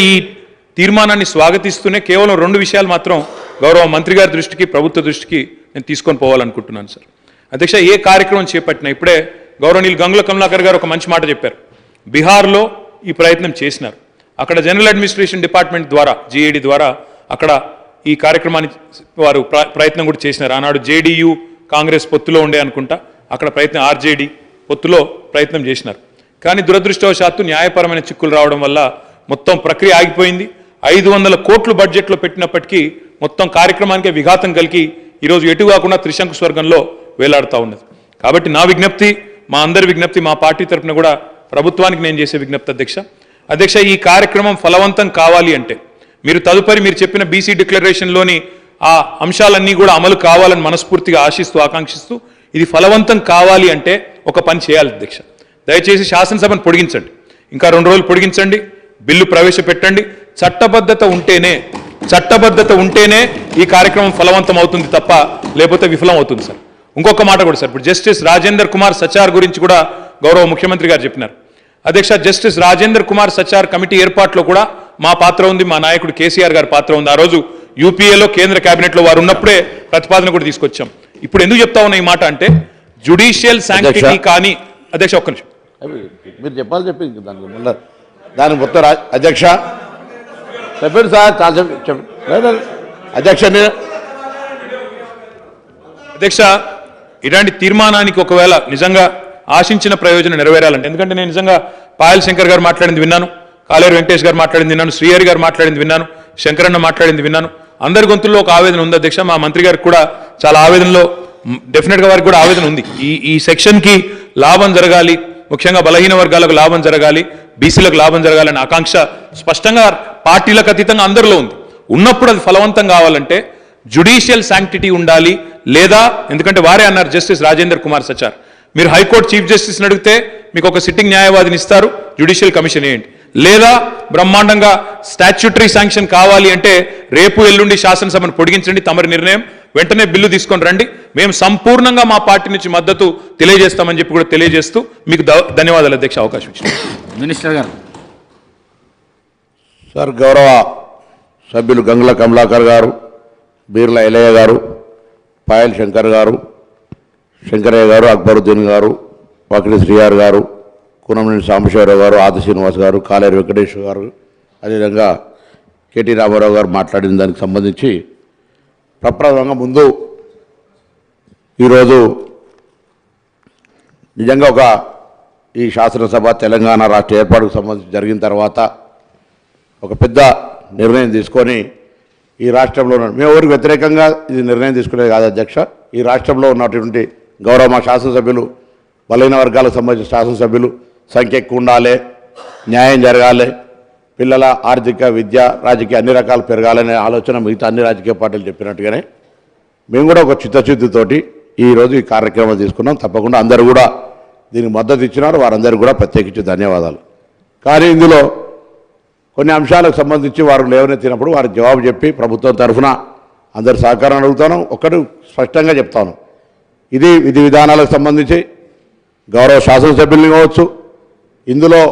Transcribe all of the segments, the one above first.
ఈ తీర్మానాన్ని స్వాగతిస్తూనే కేవలం 2 విషయాలు మాత్రం గౌరవ మంత్రి గారి దృష్టికి ప్రభుత్వ దృష్టికి నేను తీసుకొని పోవాలనుకుంటున్నాను సార్. అధ్యక్ష, ఏ కార్యక్రమం చేపట్టినా ఇప్పుడే గౌరవనీయులు గంగుల కమలాకర్ గారు ఒక మంచి మాట చెప్పారు. బీహార్లో ఈ ప్రయత్నం చేసినారు. అక్కడ జనరల్ అడ్మినిస్ట్రేషన్ డిపార్ట్మెంట్ ద్వారా జీఏడీ ద్వారా అక్కడ ఈ కార్యక్రమాన్ని వారు ప్రయత్నం కూడా చేసినారు. ఆనాడు జేడీయూ కాంగ్రెస్ పొత్తులో ఉండే అనుకుంటా అక్కడ ప్రయత్నం ఆర్జేడీ పొత్తులో ప్రయత్నం చేసినారు. కానీ దురదృష్టవశాత్తు న్యాయపరమైన చిక్కులు రావడం వల్ల మొత్తం ప్రక్రియ ఆగిపోయింది. 500 కోట్లు బడ్జెట్లో పెట్టినప్పటికీ మొత్తం కార్యక్రమానికే విఘాతం కలిగి ఈరోజు ఎటు కాకుండా త్రిశంకు స్వర్గంలో వేలాడుతూ ఉన్నది. కాబట్టి నా విజ్ఞప్తి, మా అందరి విజ్ఞప్తి, మా పార్టీ తరఫున కూడా ప్రభుత్వానికి నేను చేసే విజ్ఞప్తి అధ్యక్ష, ఈ కార్యక్రమం ఫలవంతం కావాలి అంటే మీరు తదుపరి మీరు చెప్పిన బీసీ డిక్లరేషన్లోని ఆ అంశాలన్నీ కూడా అమలు కావాలని మనస్ఫూర్తిగా ఆశిస్తూ ఆకాంక్షిస్తూ ఇది ఫలవంతం కావాలి అంటే ఒక పని చేయాలి అధ్యక్ష. దయచేసి శాసనసభను పొడిగించండి, ఇంకా 2 రోజులు పొడిగించండి, బిల్లు ప్రవేశపెట్టండి. చట్టబద్ధత ఉంటేనే ఈ కార్యక్రమం ఫలవంతం అవుతుంది తప్ప లేకపోతే విఫలం అవుతుంది సార్. ఇంకొక మాట కూడా సార్, ఇప్పుడు జస్టిస్ రాజేందర్ కుమార్ సచార్ గురించి కూడా గౌరవ ముఖ్యమంత్రి గారు చెప్పినారు. అధ్యక్ష, జస్టిస్ రాజేందర్ కుమార్ సచార్ కమిటీ ఏర్పాట్లో కూడా మా పాత్ర ఉంది, మా నాయకుడు కేసీఆర్ గారి పాత్ర ఉంది. ఆ రోజు యూపీఏలో కేంద్ర కేబినెట్లో వారు ఉన్నప్పుడే ప్రతిపాదన కూడా తీసుకొచ్చాం. ఇప్పుడు ఎందుకు చెప్తా ఉన్నా ఈ మాట అంటే జ్యుడిషియల్ శాంక్టిటీ కానీ అధ్యక్ష ఒక్క నిమిషం మీరు చెప్పాలి చెప్పింది దానికి మొత్తం అధ్యక్ష చెప్పండి సార్, చాలా చెప్పండి అధ్యక్ష. ఇలాంటి తీర్మానానికి ఒకవేళ నిజంగా ఆశించిన ప్రయోజనం నెరవేరాలంటే, ఎందుకంటే నేను నిజంగా పాయల్ శంకర్ గారు మాట్లాడింది విన్నాను, కాలేరు వెంకటేష్ గారు మాట్లాడింది విన్నాను, శ్రీహరి గారు మాట్లాడింది విన్నాను, శంకరన్న మాట్లాడింది విన్నాను. అందరి గొంతుల్లో ఒక ఆవేదన ఉంది అధ్యక్ష. మా మంత్రి గారికి కూడా చాలా ఆవేదనలో డెఫినెట్గా వారికి కూడా ఆవేదన ఉంది. ఈ సెక్షన్కి లాభం జరగాలి, ముఖ్యంగా బలహీన వర్గాలకు లాభం జరగాలి, బీసీలకు లాభం జరగాలనే ఆకాంక్ష స్పష్టంగా పార్టీలకు అతీతంగా అందరిలో ఉంది. ఉన్నప్పుడు అది ఫలవంతం కావాలంటే జ్యుడిషియల్ శాంక్టిటీ ఉండాలి. లేదా ఎందుకంటే వారే అన్నారు జస్టిస్ రాజేందర్ కుమార్ సచార్, మీరు హైకోర్టు చీఫ్ జస్టిస్ని అడిగితే మీకు ఒక సిట్టింగ్ న్యాయవాదిని ఇస్తారు, జ్యుడిషియల్ కమిషన్ ఏంటి. లేదా బ్రహ్మాండంగా స్టాచ్యూటరీ శాంక్షన్ కావాలి అంటే రేపు ఎల్లుండి శాసనసభను పొడిగించండి, తమరి నిర్ణయం, వెంటనే బిల్లు తీసుకొని రండి, మేము సంపూర్ణంగా మా పార్టీ నుంచి మద్దతు తెలియజేస్తామని చెప్పి కూడా తెలియజేస్తూ మీకు ధన్యవాదాలు అధ్యక్ష అవకాశం ఇచ్చింది. మినిస్టర్ గారు. సార్, గౌరవ సభ్యులు గంగుల కమలాకర్ గారు, బీర్ల ఎలయ్య గారు, పాయల్ శంకర్ గారు, శంకరయ్య గారు, అక్బరుద్దీన్ గారు, వాకిలి శ్రీహార్ గారు, కూనంనేని సాంబశివరావు గారు, ఆది శ్రీనివాస్ గారు, కాలేరు వెంకటేశ్వర గారు, అదేవిధంగా కేటీ రామారావు గారు మాట్లాడిన దానికి సంబంధించి ప్రప్రథమంగా ముందు ఈరోజు నిజంగా ఈ శాసనసభ తెలంగాణ రాష్ట్ర ఏర్పాటుకు సంబంధించి జరిగిన తర్వాత ఒక పెద్ద నిర్ణయం తీసుకొని ఈ రాష్ట్రంలో మేము ఎవరికి వ్యతిరేకంగా ఇది నిర్ణయం తీసుకునేది కాదు అధ్యక్ష. ఈ రాష్ట్రంలో ఉన్నటువంటి గౌరవ మా శాసనసభ్యులు, బలహీన వర్గాలకు సంబంధించిన శాసనసభ్యులు సంఖ్య ఎక్కువ ఉండాలి, న్యాయం జరగాలి, పిల్లల ఆర్థిక, విద్య, రాజకీయ అన్ని రకాలు పెరగాలనే ఆలోచన మిగతా అన్ని రాజకీయ పార్టీలు చెప్పినట్టుగానే మేము కూడా ఒక చిత్తశుద్ధితోటి ఈరోజు ఈ కార్యక్రమం తీసుకున్నాం. తప్పకుండా అందరూ కూడా దీనికి మద్దతు ఇచ్చినారు, వారందరూ కూడా ప్రత్యేకించి ధన్యవాదాలు. కానీ ఇందులో కొన్ని అంశాలకు సంబంధించి వారు లేవనెత్తినప్పుడు వారికి జవాబు చెప్పి ప్రభుత్వం తరఫున అందరు సహకారం అడుగుతాను. ఒకటి స్పష్టంగా చెప్తాను, ఇది విధి విధానాలకు సంబంధించి గౌరవ శాసనసభ్యుల్ని కావచ్చు, ఇందులో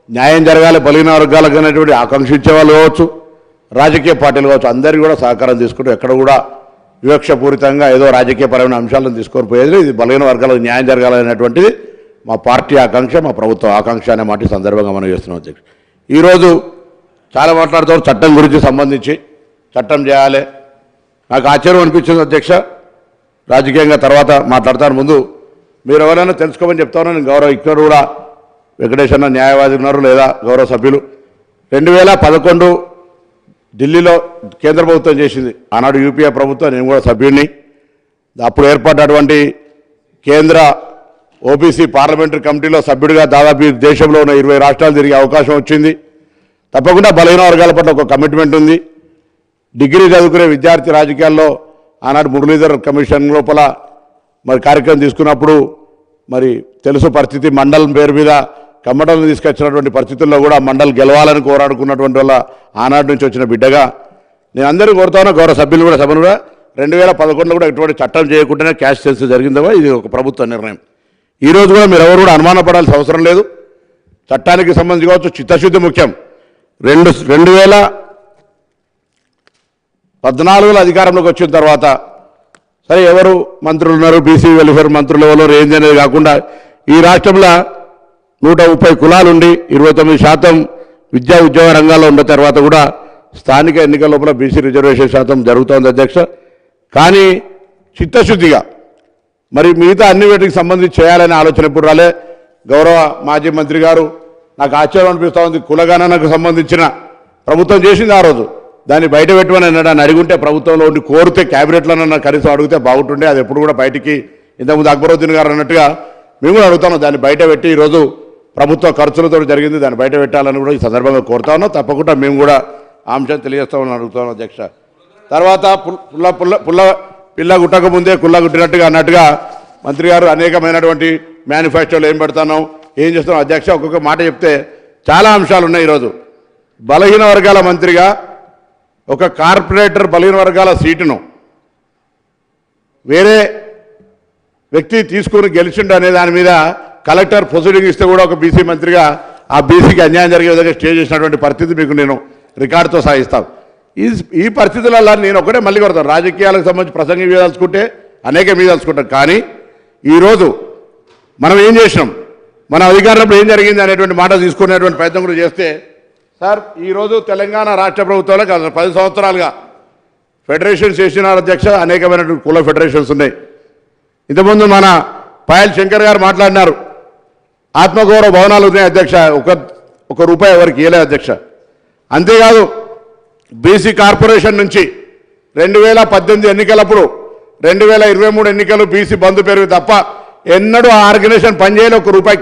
న్యాయం జరగాలి బలహీన వర్గాలకు అనేటువంటి ఆకాంక్షించే వాళ్ళు కావచ్చు, రాజకీయ పార్టీలు కావచ్చు, అందరికీ కూడా సహకారం తీసుకుంటూ ఎక్కడ కూడా వివక్షపూరితంగా ఏదో రాజకీయపరమైన అంశాలను తీసుకొని పోయేది, ఇది బలహీన వర్గాలకు న్యాయం జరగాలనేటువంటిది మా పార్టీ ఆకాంక్ష, మా ప్రభుత్వ ఆకాంక్ష అనే మాట సందర్భంగా మనం చేస్తున్నాం అధ్యక్ష. ఈరోజు చాలా మాట్లాడుతారు చట్టం గురించి సంబంధించి, చట్టం చేయాలి. నాకు ఆశ్చర్యం అనిపించింది అధ్యక్ష, రాజకీయంగా తర్వాత మాట్లాడతాను. ముందు మీరు ఎవరైనా తెలుసుకోమని చెప్తాను. నేను గౌరవ ఇక్కడ కూడా వెంకటేష్ అన్న న్యాయవాది ఉన్నారు, లేదా గౌరవ సభ్యులు 2011 ఢిల్లీలో కేంద్ర ప్రభుత్వం చేసింది, ఆనాడు యూపీఏ ప్రభుత్వం, నేను కూడా సభ్యుడిని. అప్పుడు ఏర్పడినటువంటి కేంద్ర ఓబీసీ పార్లమెంటరీ కమిటీలో సభ్యుడిగా దాదాపు దేశంలో ఉన్న 20 రాష్ట్రాలు తిరిగే అవకాశం వచ్చింది. తప్పకుండా బలహీన వర్గాల పట్ల ఒక కమిట్మెంట్ ఉంది. డిగ్రీ చదువుకునే విద్యార్థి రాజకీయాల్లో ఆనాడు మురళీధర్ కమిషన్ లోపల మరి కార్యక్రమం తీసుకున్నప్పుడు మరి తెలుసు పరిస్థితి, మండలం పేరు మీద కమ్మటలను తీసుకొచ్చినటువంటి పరిస్థితుల్లో కూడా మండల్ గెలవాలని కోరాడుకున్నటువంటి వల్ల ఆనాడు నుంచి వచ్చిన బిడ్డగా నేను అందరూ కోరుతాను, గౌరవ సభ్యులు కూడా సభను కూడా 2011లో కూడా ఎటువంటి చట్టం చేయకుండానే క్యాష్ సెన్స్ జరిగిందో ఇది ఒక ప్రభుత్వ నిర్ణయం. ఈరోజు కూడా మీరు ఎవరు కూడా అనుమానపడాల్సిన అవసరం లేదు. చట్టానికి సంబంధించి కావచ్చు చిత్తశుద్ధి ముఖ్యం. 2014లో అధికారంలోకి వచ్చిన తర్వాత సరే ఎవరు మంత్రులు ఉన్నారు, బీసీ వెల్ఫేర్ మంత్రులు ఎవరో రేంజ్ అనేది కాకుండా ఈ రాష్ట్రంలో 130 కులాలుండి 29% విద్యా ఉద్యోగ రంగాల్లో ఉన్న తర్వాత కూడా స్థానిక ఎన్నికల లోపల బీసీ రిజర్వేషన్ శాతం జరుగుతోంది అధ్యక్ష. కానీ చిత్తశుద్ధిగా మరి మిగతా అన్ని వీటికి సంబంధించి చేయాలనే ఆలోచన ఎప్పుడు రాలే. గౌరవ మాజీ మంత్రి గారు నాకు ఆశ్చర్యం అనిపిస్తూ ఉంది, కులగణనకు సంబంధించిన ప్రభుత్వం చేసింది ఆ రోజు, దాన్ని బయట పెట్టమని అన్నాడు అడుగుంటే ప్రభుత్వంలో ఉండి కోరితే క్యాబినెట్లోనన్నా కనీసం అడిగితే బాగుంటుండే. అది ఎప్పుడు కూడా బయటికి ఇంతకుముందు అక్బరుద్దీన్ గారు అన్నట్టుగా మేము కూడా అడుగుతాను, దాన్ని బయట పెట్టి ఈరోజు ప్రభుత్వ ఖర్చులతో జరిగింది, దాన్ని బయట పెట్టాలని కూడా ఈ సందర్భంగా కోరుతా ఉన్నాం. తప్పకుండా మేము కూడా ఆ అంశం తెలియజేస్తామని అడుగుతాం అధ్యక్ష. తర్వాత పిల్ల గుట్టక ముందే కుల్ల గుట్టినట్టుగా అన్నట్టుగా మంత్రి గారు అనేకమైనటువంటి మేనిఫెస్టోలు ఏం పెడతాను ఏం చేస్తున్నాం అధ్యక్ష. ఒక్కొక్క మాట చెప్తే చాలా అంశాలు ఉన్నాయి. ఈరోజు బలహీన వర్గాల మంత్రిగా ఒక కార్పొరేటర్ బలహీన వర్గాల సీటును వేరే వ్యక్తి తీసుకుని గెలిచిండు అనే దాని మీద కలెక్టర్ ప్రొసీడింగ్ ఇస్తే కూడా ఒక బీసీ మంత్రిగా ఆ బీసీకి అన్యాయం జరిగే విధంగా స్టే చేసినటువంటి పరిస్థితి మీకు నేను రికార్డుతో సాగిస్తాను. ఈ పరిస్థితులలో నేను ఒకటే మళ్ళీ కొడతాను, రాజకీయాలకు సంబంధించి ప్రసంగం ఇవ్వదలుచుకుంటే అనేక ఇవ్వదలుచుకుంటాం. కానీ ఈరోజు మనం ఏం చేసినాం, మన అధికారంలో ఏం జరిగింది అనేటువంటి మాట తీసుకునేటువంటి ప్రయత్నం కూడా చేస్తే సార్ ఈరోజు తెలంగాణ రాష్ట్ర ప్రభుత్వంలో 10 సంవత్సరాలుగా ఫెడరేషన్స్ చేసినారు అధ్యక్ష. అనేకమైనటువంటి కుల ఫెడరేషన్స్ ఉన్నాయి. ఇంతకుముందు మన పాయల్ శంకర్ గారు మాట్లాడినారు, ఆత్మగౌరవ భవనాలు ఉన్నాయి అధ్యక్ష, ఒక రూపాయి ఎవరికి ఇవ్వలేదు అధ్యక్ష. అంతేకాదు బీసీ కార్పొరేషన్ నుంచి 2018 ఎన్నికలప్పుడు 2023 ఎన్నికలు బీసీ బంధు పెరుగు తప్ప ఎన్నడూ ఆ ఆర్గనైజేషన్ పనిచేయలే, 1 రూపాయి